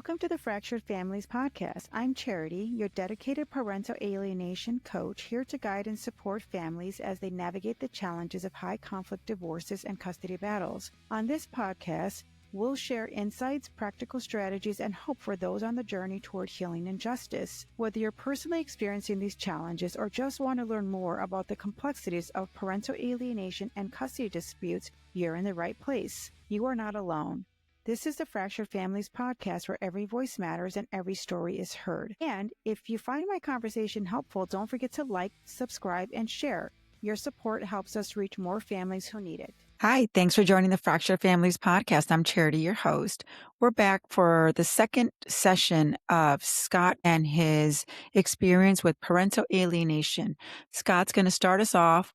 Welcome to the Fractured Families podcast. I'm Charity, your dedicated parental alienation coach, here to guide and support families as they navigate the challenges of high conflict divorces and custody battles. On this podcast, we'll share insights, practical strategies, and hope for those on the journey toward healing and justice. Whether you're personally experiencing these challenges or just want to learn more about the complexities of parental alienation and custody disputes, you're in the right place. You are not alone. This is the Fractured Families podcast, where every voice matters and every story is heard. And if you find my conversation helpful, don't forget to like, subscribe, and share. Your support helps us reach more families who need it. Hi, thanks for joining the Fractured Families podcast. I'm Charity, your host. We're back for the second session of Scott and his experience with parental alienation. Scott's going to start us off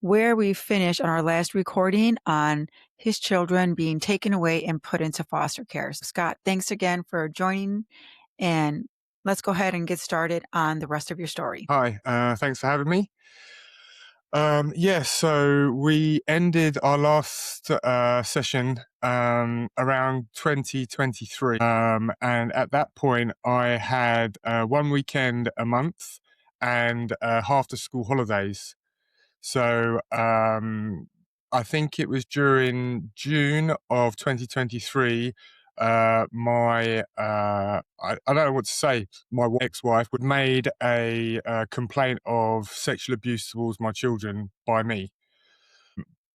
where we finished on our last recording on his children being taken away and put into foster care. Scott, thanks again for joining, and let's go ahead and get started on the rest of your story. Hi, thanks for having me. So we ended our last session around 2023. And at that point, I had 1 weekend a month and half the school holidays. So I think it was during June of 2023, I don't know what to say. My ex-wife would made a complaint of sexual abuse towards my children by me.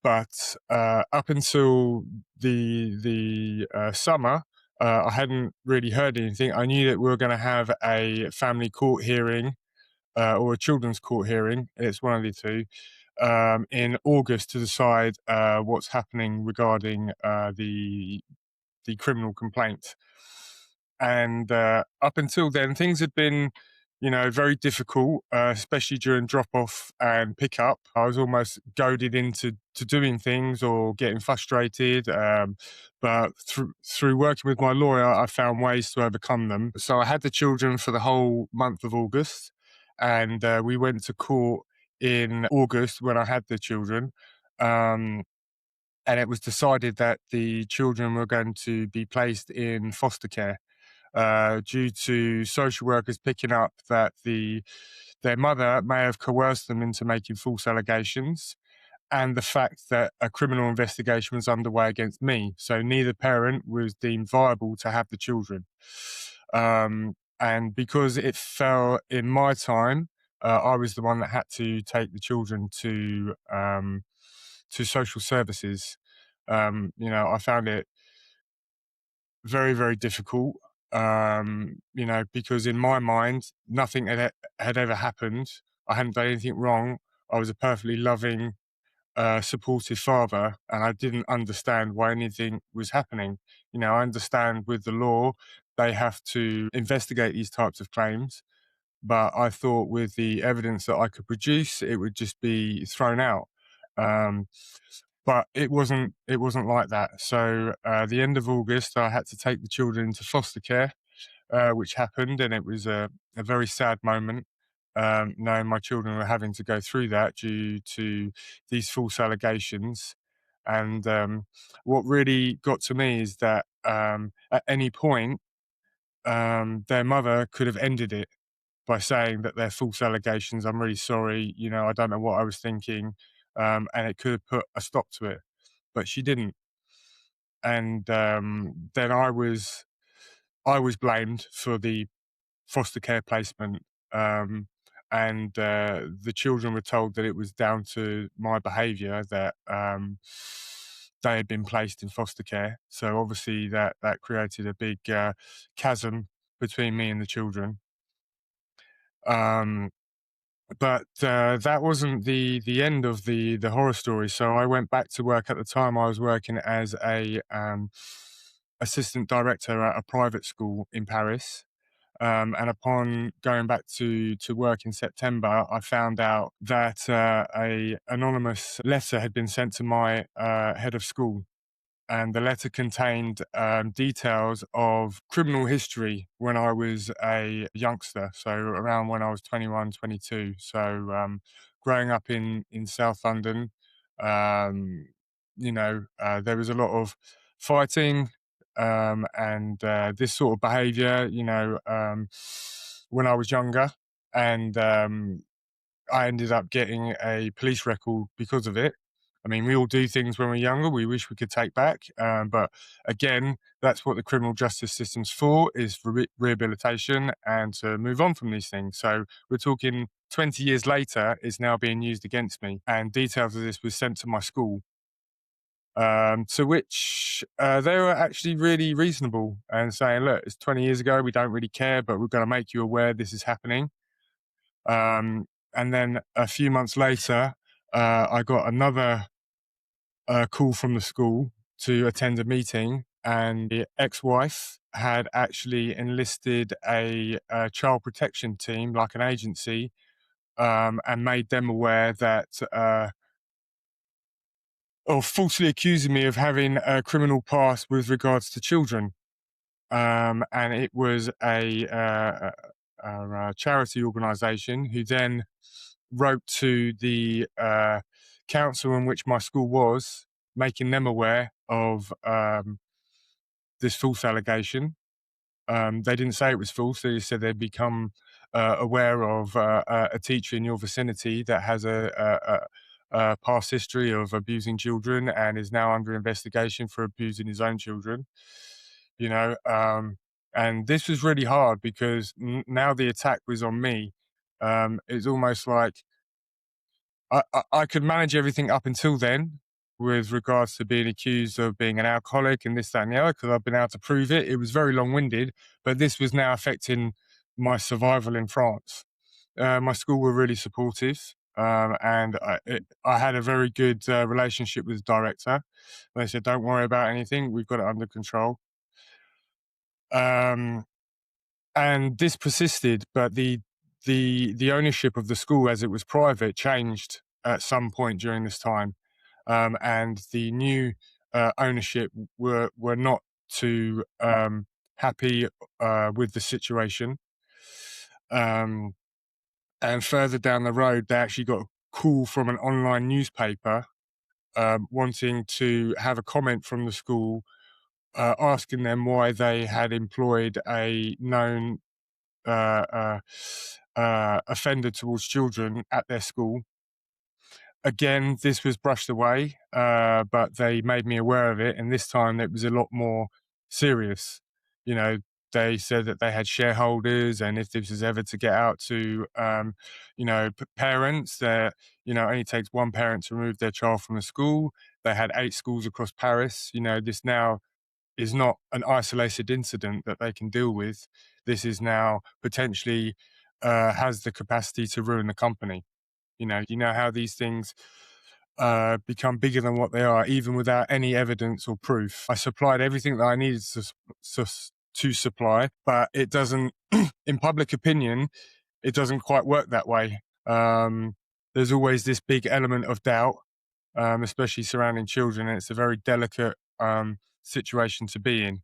But up until the summer, I hadn't really heard anything. I knew that we were going to have a family court hearing or a children's court hearing. It's one of the two. In August to decide what's happening regarding the criminal complaint. And up until then, things had been, very difficult, especially during drop-off and pick-up. I was almost goaded into doing things or getting frustrated. But through working with my lawyer, I found ways to overcome them. So I had the children for the whole month of August, and we went to court in August when I had the children. And it was decided that the children were going to be placed in foster care due to social workers picking up that their mother may have coerced them into making false allegations, and the fact that a criminal investigation was underway against me. So neither parent was deemed viable to have the children. And because it fell in my time, I was the one that had to take the children to social services. I found it very, very difficult, because in my mind, nothing had ever happened. I hadn't done anything wrong. I was a perfectly loving, supportive father, and I didn't understand why anything was happening. I understand with the law, they have to investigate these types of claims. But I thought with the evidence that I could produce, it would just be thrown out. But it wasn't like that. So the end of August, I had to take the children into foster care, which happened, and it was a very sad moment, knowing my children were having to go through that due to these false allegations. And what really got to me is that at any point, their mother could have ended it by saying that they're false allegations. I'm really sorry. I don't know what I was thinking. And it could have put a stop to it, but she didn't. And then I was blamed for the foster care placement. And the children were told that it was down to my behaviour that they had been placed in foster care. So obviously that created a big chasm between me and the children. But that wasn't the end of the horror story. So I went back to work. At the time, I was working as a assistant director at a private school in Paris. And upon going back to work in September, I found out that a anonymous letter had been sent to my head of school. And the letter contained details of criminal history when I was a youngster, so around when I was 21, 22. So growing up in South London, there was a lot of fighting, and this sort of behaviour, when I was younger, and I ended up getting a police record because of it. I mean, we all do things when we're younger we wish we could take back, but again, that's what the criminal justice system's for, is for rehabilitation and to move on from these things. So we're talking 20 years later, it's now being used against me, and details of this was sent to my school, to which they were actually really reasonable and saying, look, it's 20 years ago, we don't really care, but we're going to make you aware this is happening. And then a few months later, I got another call from the school to attend a meeting, and the ex-wife had actually enlisted a child protection team, like an agency, and made them aware that, or falsely accusing me of having a criminal past with regards to children. And it was a charity organisation who then wrote to the council in which my school was, making them aware of this false allegation. They didn't say it was false. They just said they'd become aware of a teacher in your vicinity that has a past history of abusing children and is now under investigation for abusing his own children. You know, and this was really hard because now the attack was on me. It's almost like I could manage everything up until then with regards to being accused of being an alcoholic and this, that, and the other, because I've been able to prove it. It was very long winded, but this was now affecting my survival in France. My school were really supportive, and I had a very good relationship with the director. They said, don't worry about anything, we've got it under control. Um, and this persisted, but the ownership of the school, as it was private, changed at some point during this time, and the new ownership were not too happy with the situation. Um, and further down the road, they actually got a call from an online newspaper wanting to have a comment from the school, asking them why they had employed a known offender towards children at their school. Again, this was brushed away, but they made me aware of it, and this time it was a lot more serious. You know, they said that they had shareholders, and if this was ever to get out to, parents, that only takes one parent to remove their child from a school. They had 8 schools across Paris. This now is not an isolated incident that they can deal with. This is now potentially has the capacity to ruin the company. How these things become bigger than what they are, even without any evidence or proof. I supplied everything that I needed to supply, but it doesn't, in public opinion, it doesn't quite work that way. There's always this big element of doubt, especially surrounding children, and it's a very delicate situation to be in.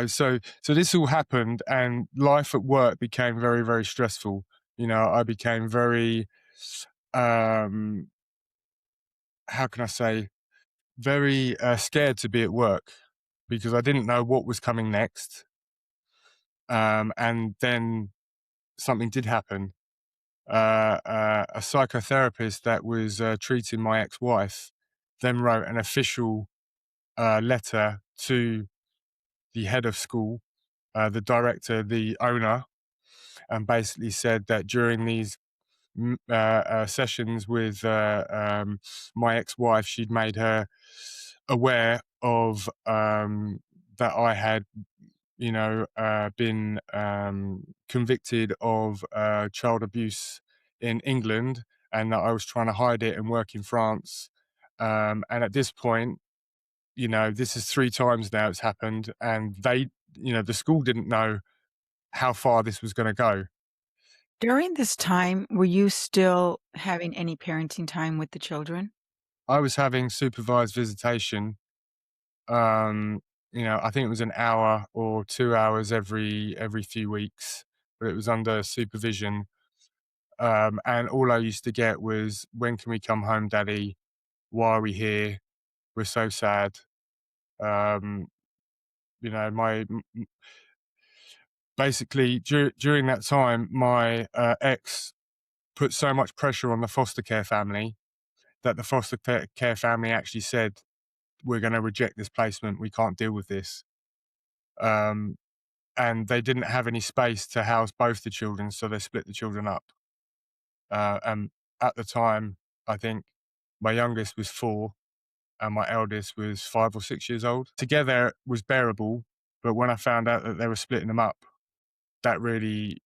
So this all happened, and life at work became very, very stressful. I became very, um, how can I say, very scared to be at work because I didn't know what was coming next. And then something did happen. A psychotherapist that was treating my ex-wife then wrote an official letter to the head of school, the director, the owner, and basically said that during these sessions with my ex-wife, she'd made her aware of that I had, been convicted of child abuse in England, and that I was trying to hide it and work in France. And at this point, this is 3 times now it's happened, and the school didn't know how far this was going to go. During this time, were you still having any parenting time with the children? I was having supervised visitation. I think it was an hour or 2 hours every few weeks, but it was under supervision. And all I used to get was, "When can we come home, Daddy? Why are we here? We're so sad." Um, my basically during that time, my ex put so much pressure on the foster care family that the foster care family actually said, "We're going to reject this placement. We can't deal with this." Um, and they didn't have any space to house both the children, so they split the children up. And at the time, I think my youngest was 4 and my eldest was 5 or 6 years old. Together was bearable, but when I found out that they were splitting them up, that really,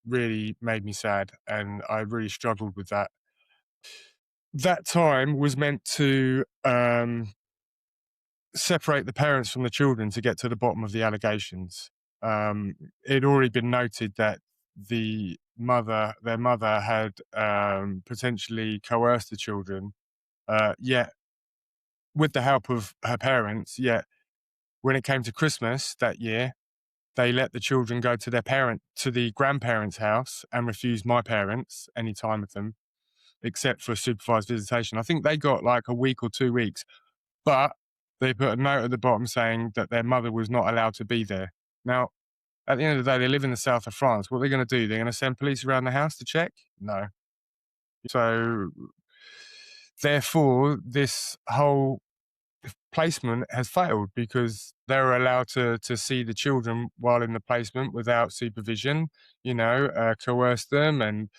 really made me sad, and I really struggled with that. That time was meant to separate the parents from the children to get to the bottom of the allegations. It'd already been noted that their mother had potentially coerced the children, yet with the help of her parents, yet when it came to Christmas that year, they let the children go to the grandparents' house and refused my parents any time with them, except for supervised visitation. I think they got like a week or 2 weeks, but they put a note at the bottom saying that their mother was not allowed to be there. Now, at the end of the day, they live in the south of France. What are they going to do? They're going to send police around the house to check? No. So, therefore, this whole placement has failed because they were allowed to see the children while in the placement without supervision, coerce them. And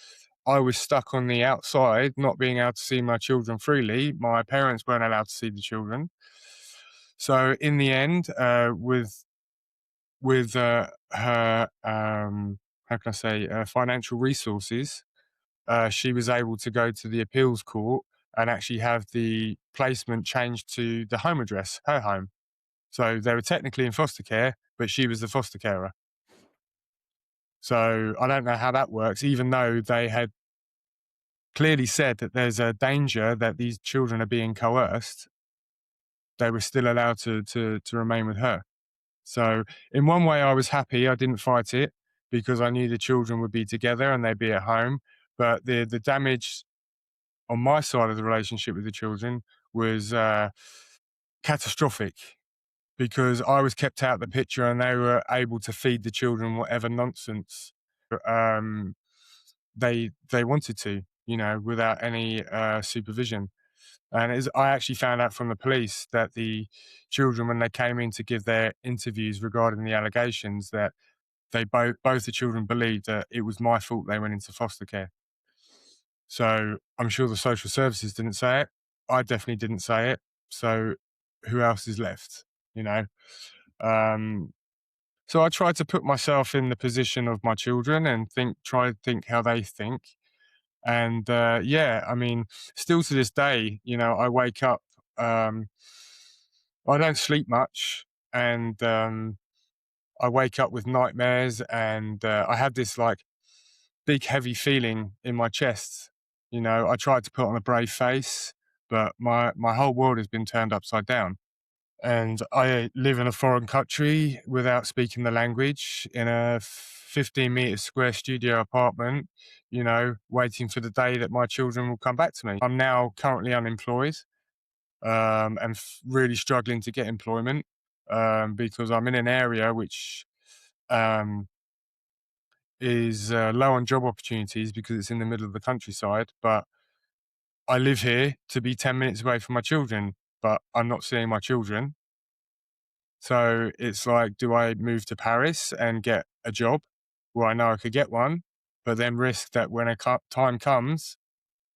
I was stuck on the outside, not being able to see my children freely. My parents weren't allowed to see the children. So in the end, with her, how can I say, financial resources, she was able to go to the appeals court and actually have the placement changed to the home address, her home. So they were technically in foster care, but she was the foster carer. So I don't know how that works, even though they had clearly said that there's a danger that these children are being coerced, they were still allowed to remain with her. So in one way, I was happy. I didn't fight it because I knew the children would be together and they'd be at home. But the damage on my side of the relationship with the children was catastrophic because I was kept out of the picture and they were able to feed the children whatever nonsense um, they wanted to, without any supervision. And I actually found out from the police that the children, when they came in to give their interviews regarding the allegations, that they both the children believed that it was my fault they went into foster care. So I'm sure the social services didn't say it. I definitely didn't say it. So who else is left? You know. Um, so I tried to put myself in the position of my children and try to think how they think. And yeah, I mean, still to this day, I wake up. I don't sleep much, and I wake up with nightmares, and I have this like big, heavy feeling in my chest. I tried to put on a brave face, but my whole world has been turned upside down. And I live in a foreign country without speaking the language in a 15-meter square studio apartment, waiting for the day that my children will come back to me. I'm now currently unemployed and really struggling to get employment because I'm in an area which um, is low on job opportunities because it's in the middle of the countryside. But I live here to be 10 minutes away from my children, but I'm not seeing my children. So it's like, do I move to Paris and get a job where I know I could get one, but then risk that when time comes,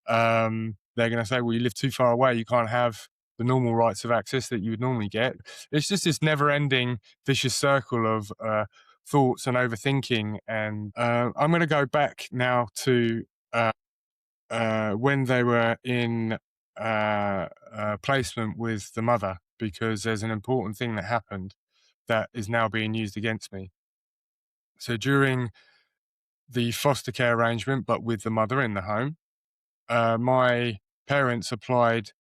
they're going to say, well, you live too far away. You can't have the normal rights of access that you would normally get. It's just this never ending vicious circle of thoughts and overthinking. And I'm going to go back now to when they were in placement with the mother, because there's an important thing that happened that is now being used against me. So during the foster care arrangement, but with the mother in the home, my parents applied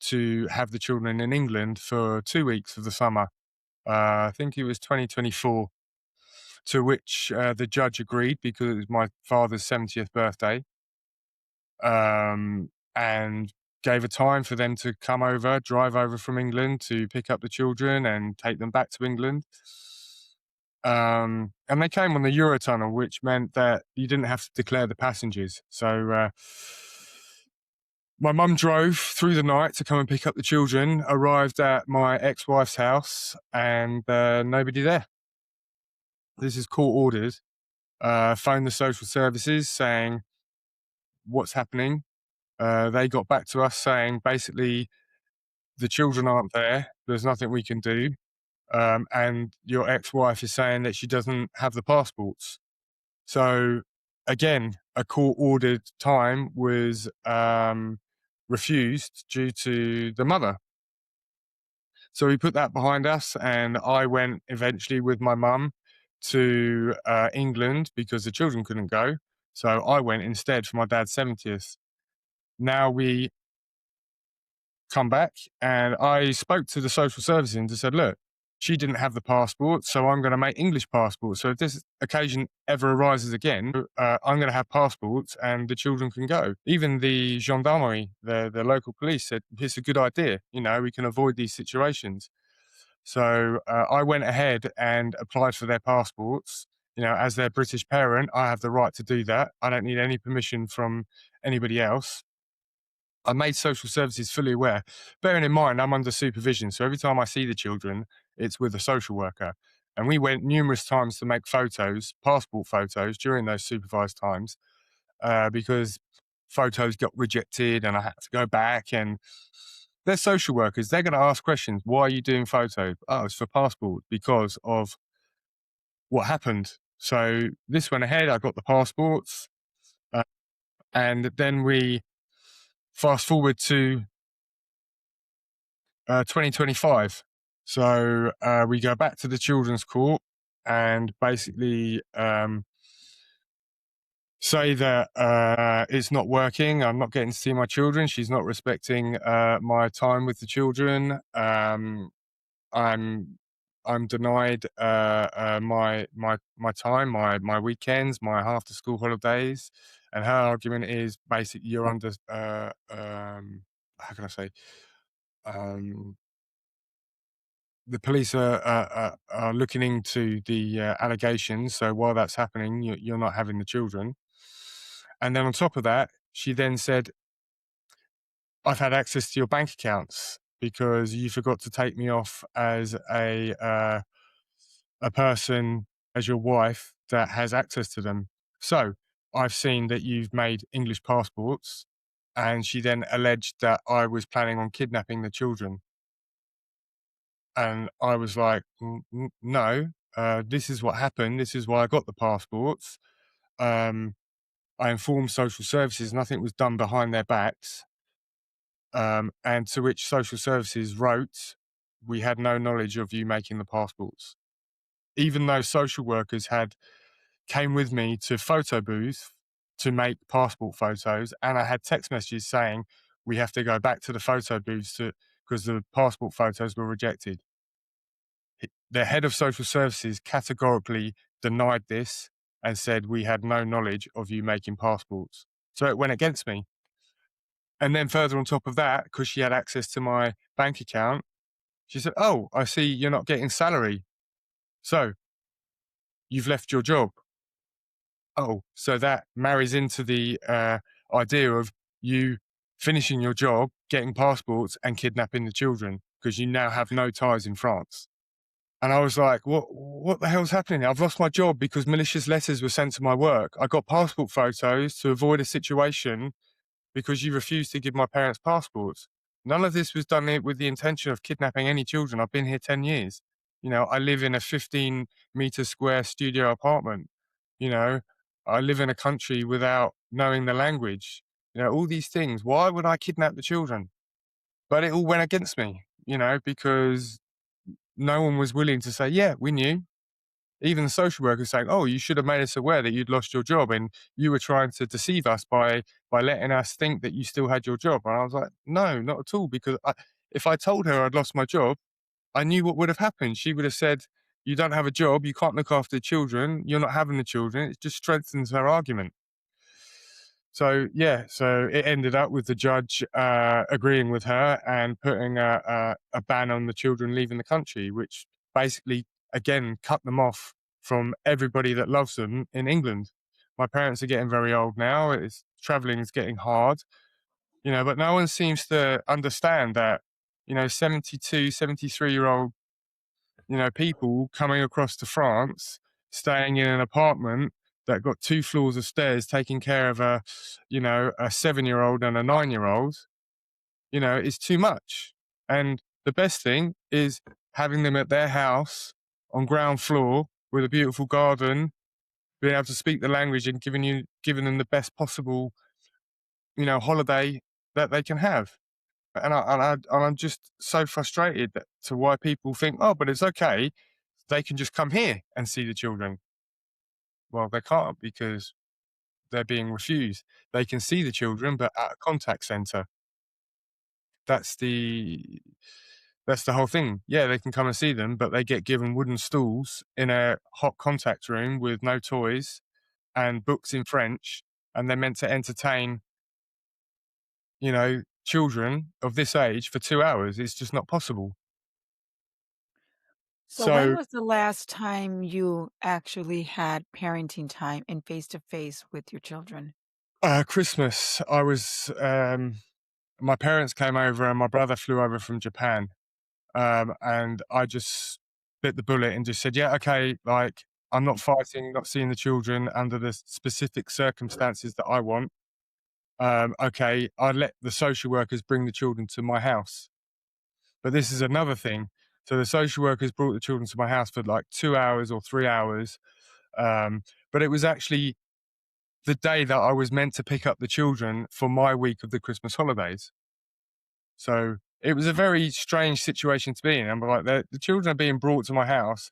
to have the children in England for 2 weeks of the summer. I think it was 2024, to which the judge agreed because it was my father's 70th birthday. And gave a time for them to come over, drive over from England to pick up the children and take them back to England. And they came on the Eurotunnel, which meant that you didn't have to declare the passengers. So my mum drove through the night to come and pick up the children, arrived at my ex-wife's house, and nobody there. This is court ordered. Phoned the social services saying, what's happening? They got back to us saying, basically, the children aren't there. There's nothing we can do. And your ex-wife is saying that she doesn't have the passports. So again, a court-ordered time was refused due to the mother. So we put that behind us, and I went eventually with my mum to England because the children couldn't go. So I went instead for my dad's 70th. Now we come back, and I spoke to the social services and just said, look, she didn't have the passport, so I'm going to make English passports. So if this occasion ever arises again, I'm going to have passports and the children can go. Even the gendarmerie, the local police said, it's a good idea. You know, we can avoid these situations. So I went ahead and applied for their passports. You know, as their British parent, I have the right to do that. I don't need any permission from anybody else. I made social services fully aware, bearing in mind I'm under supervision. So every time I see the children, it's with a social worker. And we went numerous times to make photos, passport photos, during those supervised times, because photos got rejected and I had to go back. And they're social workers. They're going to ask questions. Why are you doing photos? Oh, it's for passport because of what happened. So this went ahead. I got the passports. And then we fast forward to 2025. So we go back to the children's court and basically say that it's not working. I'm not getting to see my children. She's not respecting my time with the children. I'm denied my time, my weekends, my after school holidays, and her argument is basically you're under how can I say the police are looking into the allegations. So while that's happening, you're not having the children. And then on top of that, she then said, I've had access to your bank accounts because you forgot to take me off as a person, as your wife that has access to them. So I've seen that you've made English passports. And she then alleged that I was planning on kidnapping the children. And I was like, no, this is what happened. This is why I got the passports. I informed social services, nothing was done behind their backs. And to which social services wrote, we had no knowledge of you making the passports. Even though social workers came with me to photo booth to make passport photos, and I had text messages saying we have to go back to the photo booths because the passport photos were rejected. The head of social services categorically denied this and said we had no knowledge of you making passports. So it went against me. And then further on top of that, because she had access to my bank account, she said, oh, I see you're not getting salary. So you've left your job. Oh, so that marries into the idea of you finishing your job, getting passports and kidnapping the children because you now have no ties in France. And I was like, what the hell's happening? I've lost my job because malicious letters were sent to my work. I got passport photos to avoid a situation because you refused to give my parents passports. None of this was done with the intention of kidnapping any children. I've been here 10 years. You know, I live in a 15-meter square studio apartment. You know, I live in a country without knowing the language. You know, all these things. Why would I kidnap the children? But it all went against me, you know, because no one was willing to say, yeah, we knew. Even the social worker saying, oh, you should have made us aware that you'd lost your job and you were trying to deceive us by letting us think that you still had your job. And I was like, no, not at all. Because if I told her I'd lost my job, I knew what would have happened. She would have said, you don't have a job, you can't look after the children, you're not having the children. It just strengthens her argument. So yeah, so it ended up with the judge agreeing with her and putting a ban on the children leaving the country, which basically again cut them off from everybody that loves them in England. My parents are getting very old now. It's traveling is getting hard, but no one seems to understand that, 72, 73-year old, people coming across to France, staying in an apartment that got 2 floors of stairs, taking care of a 7-year-old and a 9-year-old, is too much. And the best thing is having them at their house on ground floor with a beautiful garden, being able to speak the language and giving them the best possible, holiday that they can have. And I'm just so frustrated to why people think, oh, but it's okay. They can just come here and see the children. Well, they can't because they're being refused. They can see the children, but at a contact center. That's the that's the whole thing. Yeah, they can come and see them, but they get given wooden stools in a hot contact room with no toys and books in French, and they're meant to entertain, children of this age for 2 hours. It's just not possible. So when So was the last time you actually had parenting time and face to face with your children? Christmas, my parents came over and my brother flew over from Japan. And I just bit the bullet and just said, yeah, okay, like I'm not fighting, not seeing the children under the specific circumstances that I want. Okay, I let the social workers bring the children to my house. But this is another thing. So the social workers brought the children to my house for like 2 hours or 3 hours. Um, but it was actually the day that I was meant to pick up the children for my week of the Christmas holidays. So it was a very strange situation to be in. I'm like, the children are being brought to my house,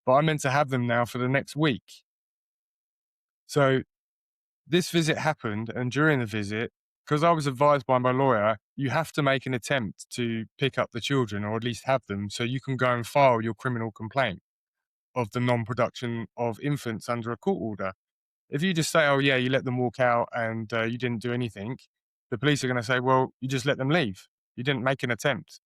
but I'm meant to have them now for the next week. So this visit happened, and during the visit, because I was advised by my lawyer, you have to make an attempt to pick up the children or at least have them so you can go and file your criminal complaint of the non production of infants under a court order. If you just say, oh, yeah, you let them walk out and you didn't do anything, the police are going to say, well, you just let them leave. You didn't make an attempt.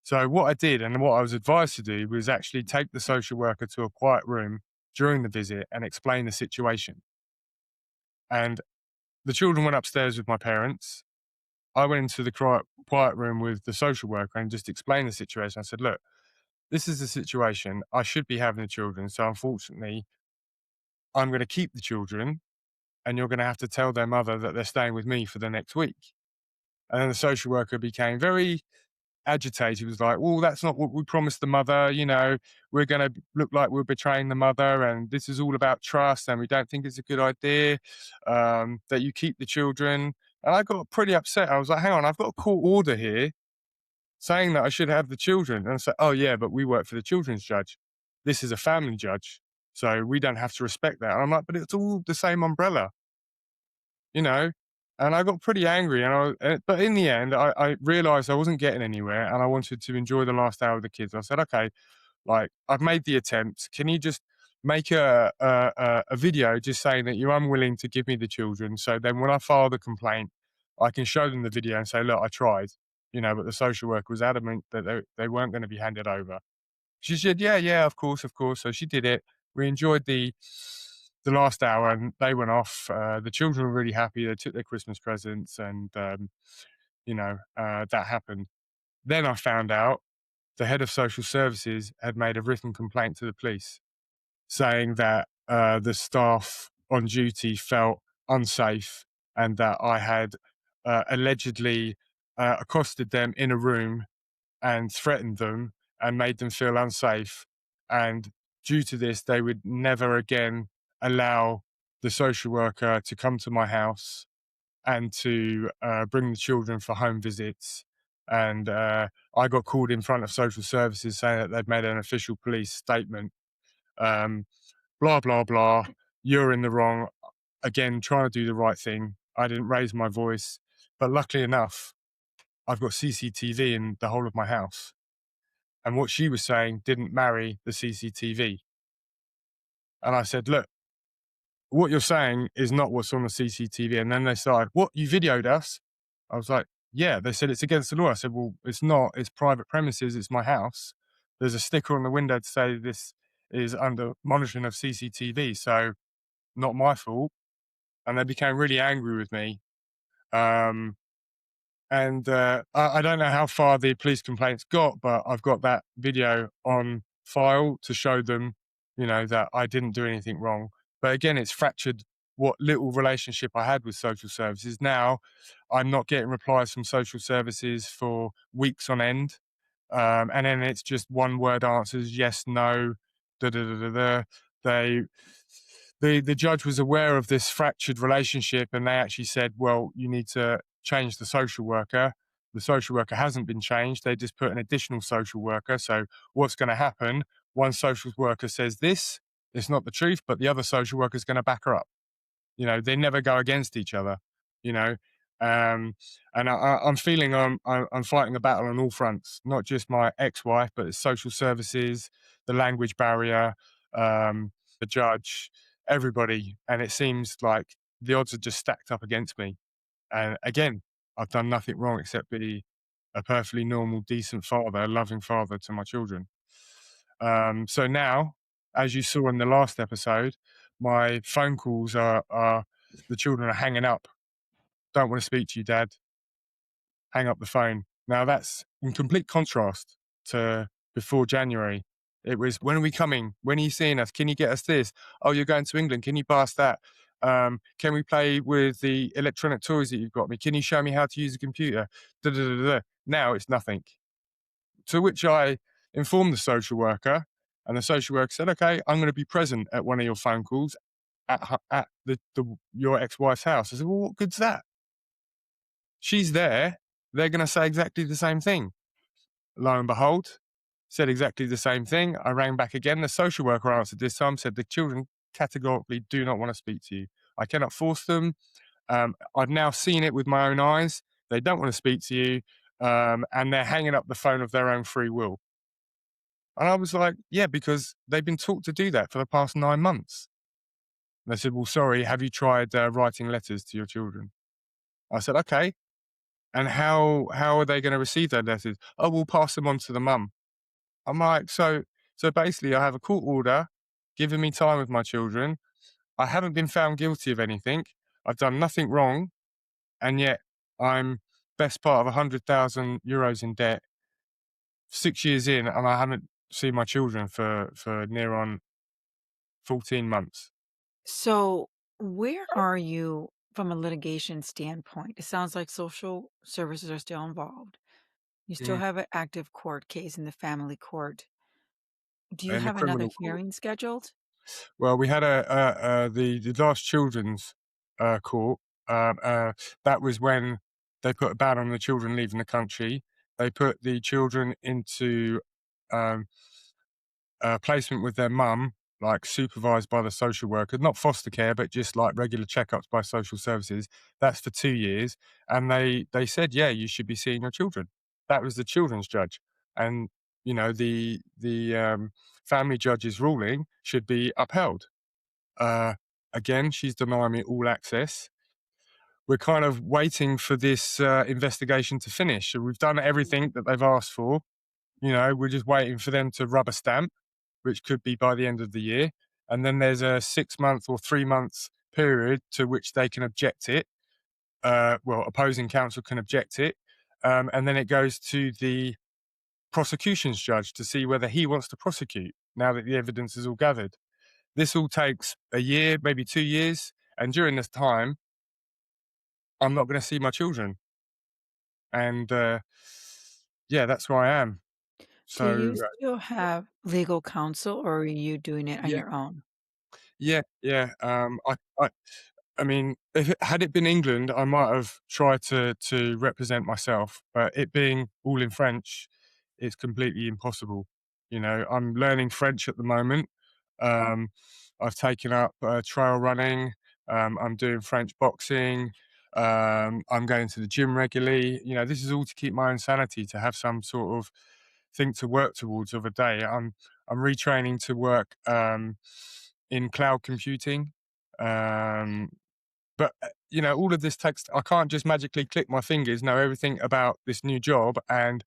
So what I did and what I was advised to do was actually take the social worker to a quiet room during the visit and explain the situation. And the children went upstairs with my parents. I went into the quiet room with the social worker and just explained the situation. I said, look, this is the situation. I should be having the children. So unfortunately, I'm going to keep the children and you're going to have to tell their mother that they're staying with me for the next week. And then the social worker became very agitated. He was like, well, that's not what we promised the mother. We're going to look like we're betraying the mother. And this is all about trust. And we don't think it's a good idea that you keep the children. And I got pretty upset. I was like, hang on, I've got a court order here saying that I should have the children. And I said, oh, yeah, but we work for the children's judge. This is a family judge. So we don't have to respect that. And I'm like, but it's all the same umbrella, you know? And I got pretty angry, but in the end, I realized I wasn't getting anywhere, and I wanted to enjoy the last hour with the kids. I said, "Okay, like I've made the attempt. Can you just make a video just saying that you're unwilling to give me the children? So then, when I file the complaint, I can show them the video and say, look, I tried, But the social worker was adamant that they weren't going to be handed over. She said, yeah, yeah, of course, of course. So she did it. We enjoyed the last hour and they went off. The children were really happy. They took their Christmas presents and, that happened. Then I found out the head of social services had made a written complaint to the police saying that the staff on duty felt unsafe and that I had allegedly accosted them in a room and threatened them and made them feel unsafe. And due to this, they would never again allow the social worker to come to my house and to bring the children for home visits. And I got called in front of social services saying that they'd made an official police statement. Um, blah, blah, blah. You're in the wrong. Again, trying to do the right thing. I didn't raise my voice. But luckily enough, I've got CCTV in the whole of my house. And what she was saying didn't marry the CCTV. And I said, look, what you're saying is not what's on the CCTV. And then they started, what, you videoed us? I was like, yeah. They said it's against the law. I said, well, it's not. It's private premises. It's my house. There's a sticker on the window to say this is under monitoring of CCTV. So not my fault. And they became really angry with me. Um, and I don't know how far the police complaints got, but I've got that video on file to show them, that I didn't do anything wrong. But again, it's fractured what little relationship I had with social services. Now I'm not getting replies from social services for weeks on end. And then it's just one word answers, yes, no, da da da da da. They, the judge was aware of this fractured relationship, and they actually said, well, you need to change the social worker. The social worker hasn't been changed. They just put an additional social worker. So what's going to happen? One social worker says this, it's not the truth, but the other social worker is going to back her up. They never go against each other. You know, um, and I'm feeling I'm fighting a battle on all fronts, not just my ex-wife, but it's social services, the language barrier, the judge, everybody, and it seems like the odds are just stacked up against me. And again, I've done nothing wrong except be a perfectly normal, decent father, a loving father to my children. So now, as you saw in the last episode, my phone calls are the children are hanging up. Don't want to speak to you, Dad. Hang up the phone. Now that's in complete contrast to before January. It was, when are we coming? When are you seeing us? Can you get us this? Oh, you're going to England. Can you pass that? Can we play with the electronic toys that you've got me? Can you show me how to use a computer? Da, da, da, da. Now it's nothing. To which I informed the social worker, and the social worker said, okay, I'm going to be present at one of your phone calls at your ex-wife's house. I said, well, what good's that? She's there. They're going to say exactly the same thing. Lo and behold, said exactly the same thing. I rang back again. The social worker answered this time, said the children categorically do not want to speak to you. I cannot force them. I've now seen it with my own eyes. They don't want to speak to you, and they're hanging up the phone of their own free will. And I was like, yeah, because they've been taught to do that for the past 9 months. And they said, well, sorry, have you tried writing letters to your children? I said, okay. And how are they going to receive their letters? Oh, we'll pass them on to the mum. I'm like, so basically I have a court order giving me time with my children. I haven't been found guilty of anything. I've done nothing wrong. And yet I'm best part of 100,000 euros in debt 6 years in, and I haven't seen my children for near on 14 months. So, where are you from a litigation standpoint? It sounds like social services are still involved. You still Mm. have an active court case in the family court. Do you In the have another criminal court. hearing scheduled? Well, we had the last children's court. Um, uh, that was when they put a ban on the children leaving the country. They put the children into um, placement with their mum, like supervised by the social worker, not foster care, but just like regular checkups by social services. That's for 2 years, and they said, yeah, you should be seeing your children. That was the children's judge, and the family judge's ruling should be upheld. Uh, Again, she's denying me all access. We're kind of waiting for this investigation to finish. So we've done everything that they've asked for. We're just waiting for them to rubber stamp, which could be by the end of the year. And then there's a 6 month or 3 months period to which they can object it. Opposing counsel can object it. And then it goes to the prosecution's judge to see whether he wants to prosecute now that the evidence is all gathered. This all takes a year, maybe 2 years. And during this time, I'm not going to see my children. And yeah, that's where I am. Do So, you still have legal counsel or are you doing it on yeah, your own? yeah, yeah. I mean, if had it been England, I might have tried to represent myself, but it being all in French, it's completely impossible. I'm learning French at the moment. Um, I've taken up trail running. I'm doing French boxing. I'm going to the gym regularly. This is all to keep my own sanity, to have some sort of thing to work towards of a day. I'm retraining to work in cloud computing. Um, but all of this takes. I can't just magically click my fingers, know everything about this new job, and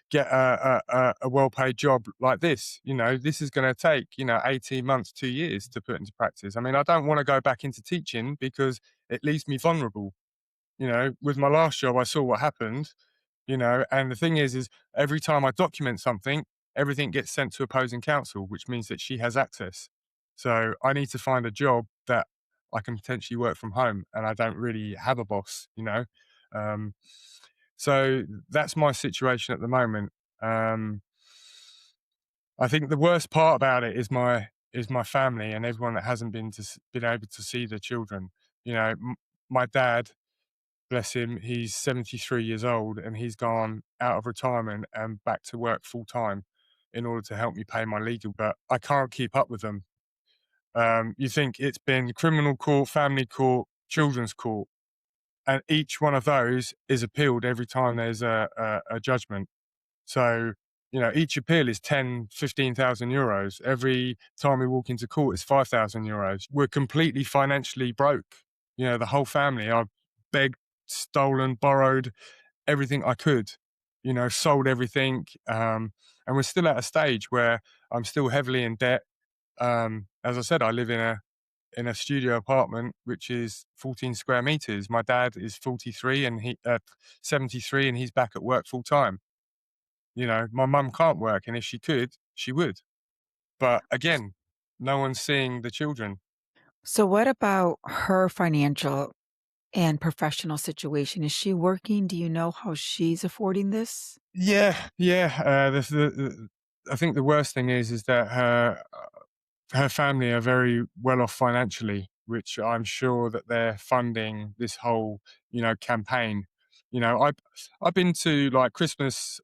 get a well-paid job like this. This is going to take 18 months, 2 years to put into practice. I mean, I don't want to go back into teaching because it leaves me vulnerable. With my last job, I saw what happened. And the thing is every time I document something, everything gets sent to opposing counsel, which means that she has access. So I need to find a job that I can potentially work from home, and I don't really have a boss. Um, so that's my situation at the moment. Um, I think the worst part about it is my family and everyone that hasn't been able to see their children. My dad, bless him, he's 73 years old and he's gone out of retirement and back to work full time in order to help me pay my legal, but I can't keep up with them. You think it's been criminal court, family court, children's court, and each one of those is appealed every time there's a judgment. So, each appeal is 10, 15,000 euros. Every time we walk into court, it's 5,000 euros. We're completely financially broke. The whole family. I've begged, stolen, borrowed everything I could, sold everything. And we're still at a stage where I'm still heavily in debt. As I said, I live in a studio apartment, which is 14 square meters. My dad is 43 and 73 and he's back at work full time. My mum can't work, and if she could, she would. But again, no one's seeing the children. So, what about her financial and professional situation? Is she working? Do you know how she's affording this? Yeah, yeah. I think the worst thing is that her family are very well off financially, which I'm sure that they're funding this whole campaign. I've been to like Christmas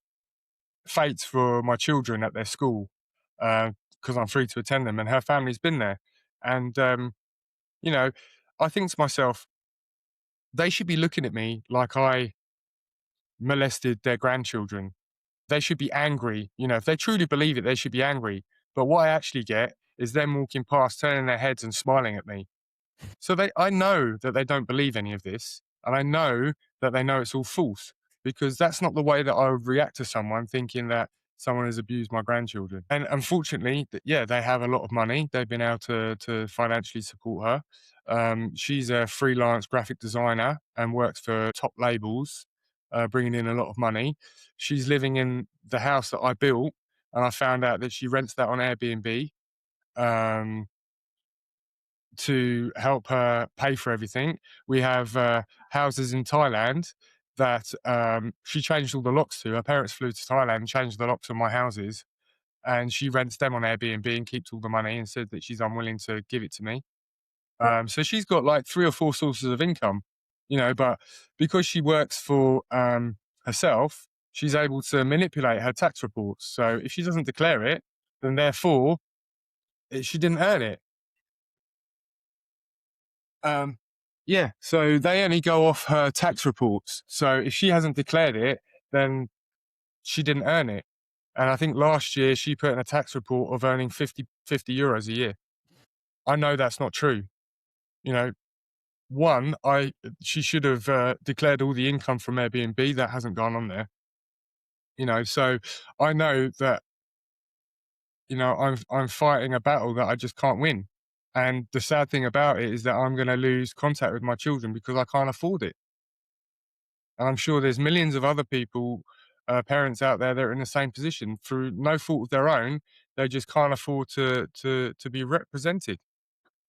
fates for my children at their school because I'm free to attend them, and her family's been there, and you know, I think to myself, they should be looking at me like I molested their grandchildren. They should be angry. If they truly believe it, they should be angry. But what I actually get is them walking past, turning their heads and smiling at me. So I know that they don't believe any of this. And I know that they know it's all false because that's not the way that I would react to someone thinking that someone has abused my grandchildren. And unfortunately, yeah, they have a lot of money. They've been able to financially support her. She's a freelance graphic designer and works for top labels, bringing in a lot of money. She's living in the house that I built, and I found out that she rents that on Airbnb. Um, to help her pay for everything. We have houses in Thailand that she changed all the locks to. Her parents flew to Thailand and changed the locks on my houses, and she rents them on Airbnb and keeps all the money and said that she's unwilling to give it to me. So she's got like 3 or 4 sources of income, but because she works for herself, she's able to manipulate her tax reports. So if she doesn't declare it, then therefore she didn't earn it. Um, yeah, so they only go off her tax reports. So if she hasn't declared it, then she didn't earn it. And I think last year she put in a tax report of earning 50 euros a year. I know that's not true. You know, one, she should have declared all the income from Airbnb. That hasn't gone on there. So I know that I'm fighting a battle that I just can't win. And the sad thing about it is that I'm going to lose contact with my children because I can't afford it. And I'm sure there's millions of other people, parents out there that are in the same position through no fault of their own. They just can't afford to be represented.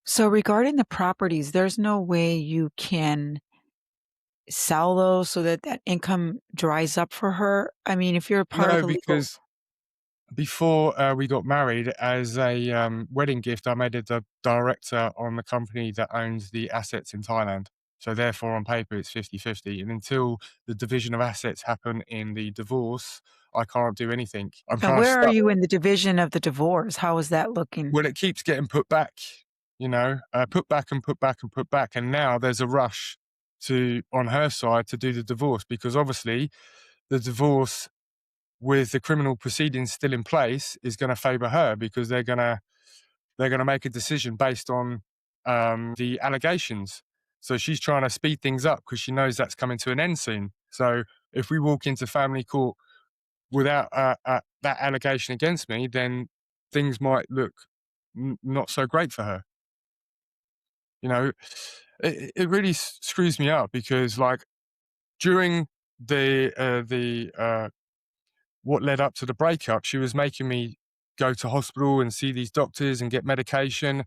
So, regarding the properties, there's no way you can sell those so that that income dries up for her? I mean, if you're a part of No, the legal. because before we got married, as a wedding gift, I made it a director on the company that owns the assets in Thailand. So therefore, on paper, it's 50-50. And until the division of assets happen in the divorce, I can't do anything. I'm And kind of where are stuck. you in the division of the divorce? How is that looking? Well, it keeps getting put back, put back and put back and put back. And now there's a rush on her side to do the divorce because obviously the divorce with the criminal proceedings still in place is going to favour her because they're going to make a decision based on the allegations. So she's trying to speed things up because she knows that's coming to an end soon. So if we walk into family court without that allegation against me, then things might look not so great for her. You know, it really screws me up because, like, during the what led up to the breakup, she was making me go to hospital and see these doctors and get medication,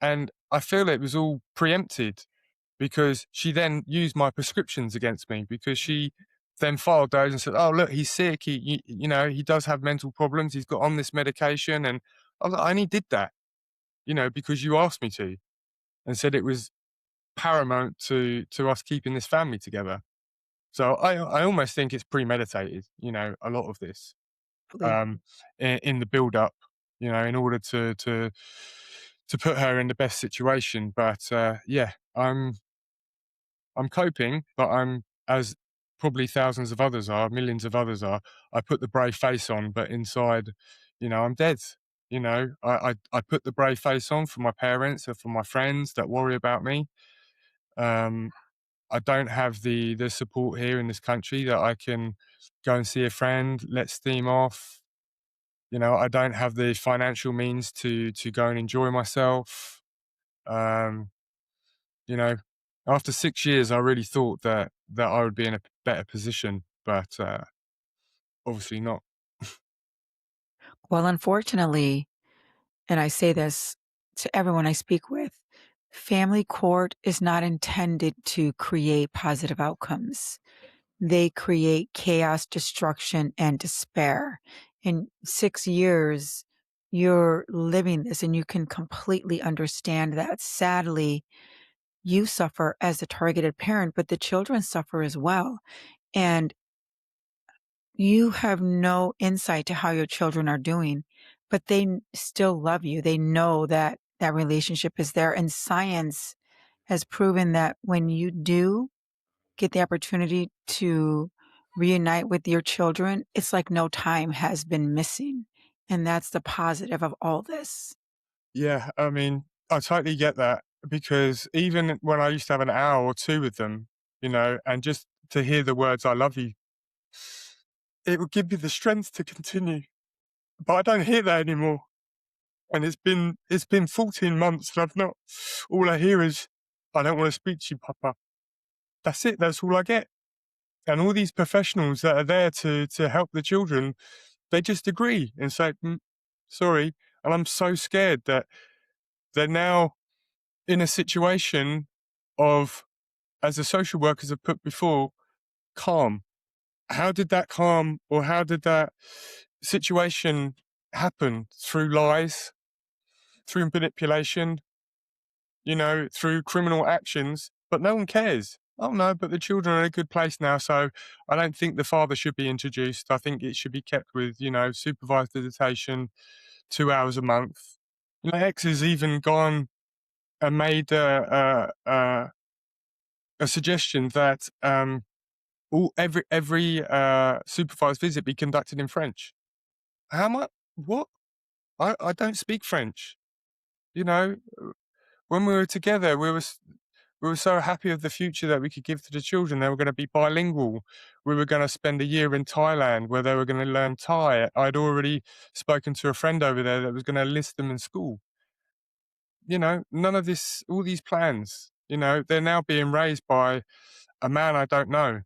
and I feel it was all preempted because she then used my prescriptions against me because she then filed those and said, "Oh, look, he's sick. He does have mental problems. He's got on this medication." And I was like, "I only did that, because you asked me to, and said it was paramount to us keeping this family together." So I almost think it's premeditated. A lot of this Absolutely. um, in the build up. In order to put her in the best situation. But yeah, I'm coping, but I'm, as probably thousands of others are, millions of others are. I put the brave face on, but inside, I'm dead. I put the brave face on for my parents or for my friends that worry about me. Um, I don't have the support here in this country that I can go and see a friend, let steam off. I don't have the financial means to go and enjoy myself. Um, You know, After 6 years, I really thought that I would be in a better position, but obviously not. Well, unfortunately, and I say this to everyone I speak with, family court is not intended to create positive outcomes. They create chaos, destruction, and despair. In 6 years, you're living this and you can completely understand that. Sadly, you suffer as the targeted parent, but the children suffer as well. And you have no insight to how your children are doing, but they still love you. They know that that relationship is there. And science has proven that when you do get the opportunity to reunite with your children, it's like no time has been missing. And that's the positive of all this. Yeah, I mean, I totally get that because even when I used to have an hour or two with them, and just to hear the words "I love you," it would give me the strength to continue. But I don't hear that anymore, and it's been 14 months, and I've not. All I hear is "I don't want to speak to you, Papa." That's it. That's all I get. And all these professionals that are there to help the children, they just agree and say, sorry. And I'm so scared that they're now in a situation of, as the social workers have put before, calm. How did that calm or how did that situation happen? Through lies, through manipulation, through criminal actions, but no one cares. Oh no, but the children are in a good place now, so I don't think the father should be introduced. I think it should be kept with, supervised visitation, 2 hours a month. My ex has even gone and made a suggestion that every supervised visit be conducted in French. How much? What? I don't speak French. You know, when we were together, we were so happy of the future that we could give to the children. They were going to be bilingual. We were going to spend a year in Thailand where they were going to learn Thai. I'd already spoken to a friend over there that was going to enlist them in school. None of this, all these plans, they're now being raised by a man I don't know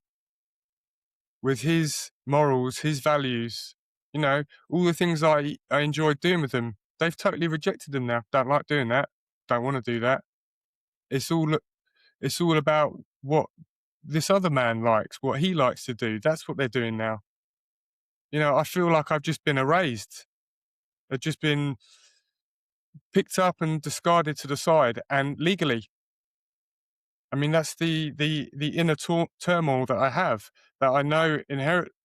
with his morals, his values, all the things I enjoyed doing with them. They've totally rejected them now. Don't like doing that. Don't want to do that. It's all It's all about what this other man likes, what he likes to do. That's what they're doing now. I feel like I've just been erased. I've just been picked up and discarded to the side, and legally. I mean, that's the inner turmoil that I have. That I know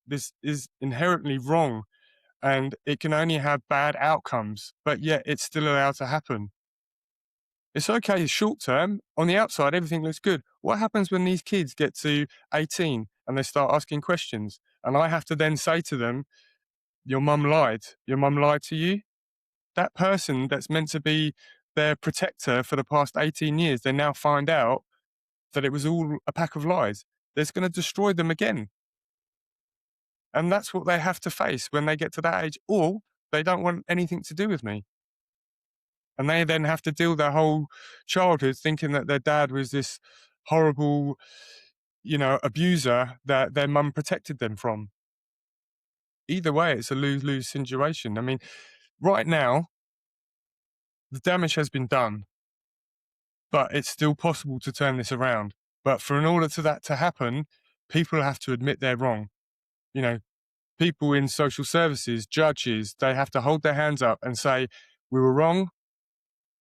this is inherently wrong, and it can only have bad outcomes. But yet, it's still allowed to happen. It's okay short term. On the outside, everything looks good. What happens when these kids get to 18 and they start asking questions? And I have to then say to them, your mum lied. Your mum lied to you. That person that's meant to be their protector for the past 18 years, they now find out that it was all a pack of lies. That's going to destroy them again. And that's what they have to face when they get to that age, or they don't want anything to do with me. And they then have to deal their whole childhood thinking that their dad was this horrible, abuser that their mum protected them from. Either way, it's a lose-lose situation. I mean, right now, the damage has been done, but it's still possible to turn this around. But in order for that to happen, people have to admit they're wrong. People in social services, judges, they have to hold their hands up and say, we were wrong.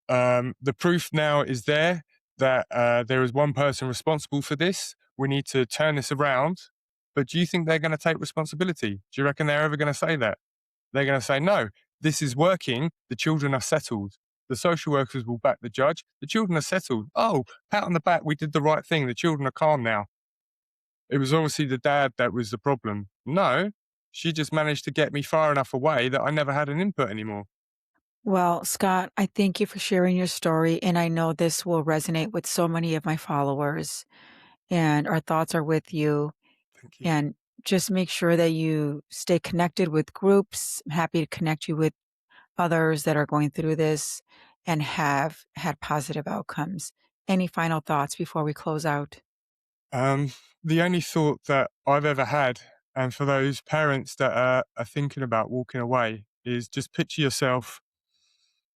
The proof now is there that there is one person responsible for this. We need to turn this around. But do you think they're going to take responsibility? Do you reckon they're ever going to say that? They're going to say, no, this is working. The children are settled. The social workers will back the judge. The children are settled. Oh, pat on the back. We did the right thing. The children are calm now. It was obviously the dad that was the problem. No, she just managed to get me far enough away that I never had an input anymore. Well, Scott, I thank you for sharing your story, and I know this will resonate with so many of my followers, and our thoughts are with you. Thank you. And just make sure that you stay connected with groups. I'm happy to connect you with others that are going through this and have had positive outcomes. Any final thoughts before we close out? The only thought that I've ever had, and for those parents that are thinking about walking away, is just picture yourself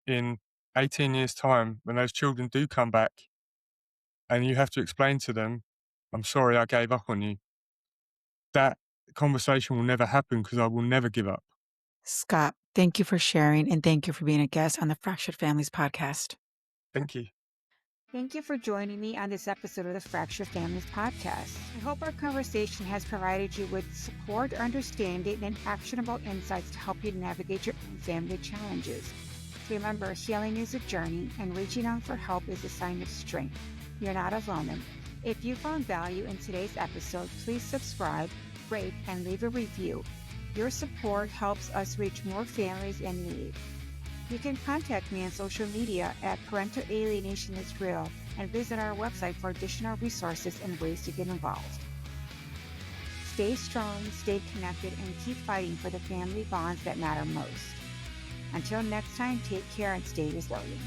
in 18 years' time when those children do come back and you have to explain to them, I'm sorry I gave up on you. That conversation will never happen because I will never give up. Scott, thank you for sharing, and thank you for being a guest on the Fractured Families podcast. Thank you. Thank you for joining me on this episode of the Fractured Families podcast. I hope our conversation has provided you with support, understanding, and actionable insights to help you navigate your own family challenges. Remember, healing is a journey, and reaching out for help is a sign of strength. You're not alone. If you found value in today's episode, please subscribe, rate, and leave a review. Your support helps us reach more families in need. You can contact me on social media at Parental Alienation is Real and visit our website for additional resources and ways to get involved. Stay strong, stay connected, and keep fighting for the family bonds that matter most. Until next time, take care and stay resilient.